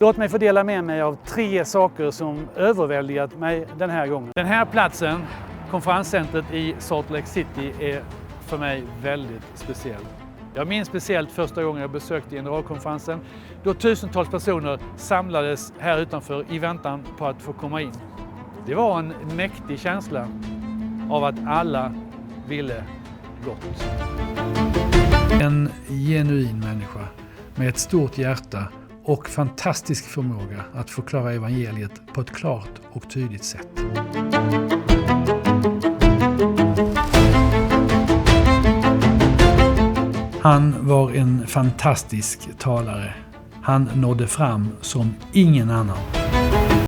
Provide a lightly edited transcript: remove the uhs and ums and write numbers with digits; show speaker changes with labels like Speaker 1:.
Speaker 1: Låt mig få dela med mig av 3 saker som överväldigat mig den här gången. Den här platsen, konferenscentret i Salt Lake City, är för mig väldigt speciell. Jag minns speciellt första gången jag besökte generalkonferensen då tusentals personer samlades här utanför i väntan på att få komma in. Det var en mäktig känsla av att alla ville gott. En genuin människa med ett stort hjärta och fantastisk förmåga att förklara evangeliet på ett klart och tydligt sätt. Han var en fantastisk talare. Han nådde fram som ingen annan.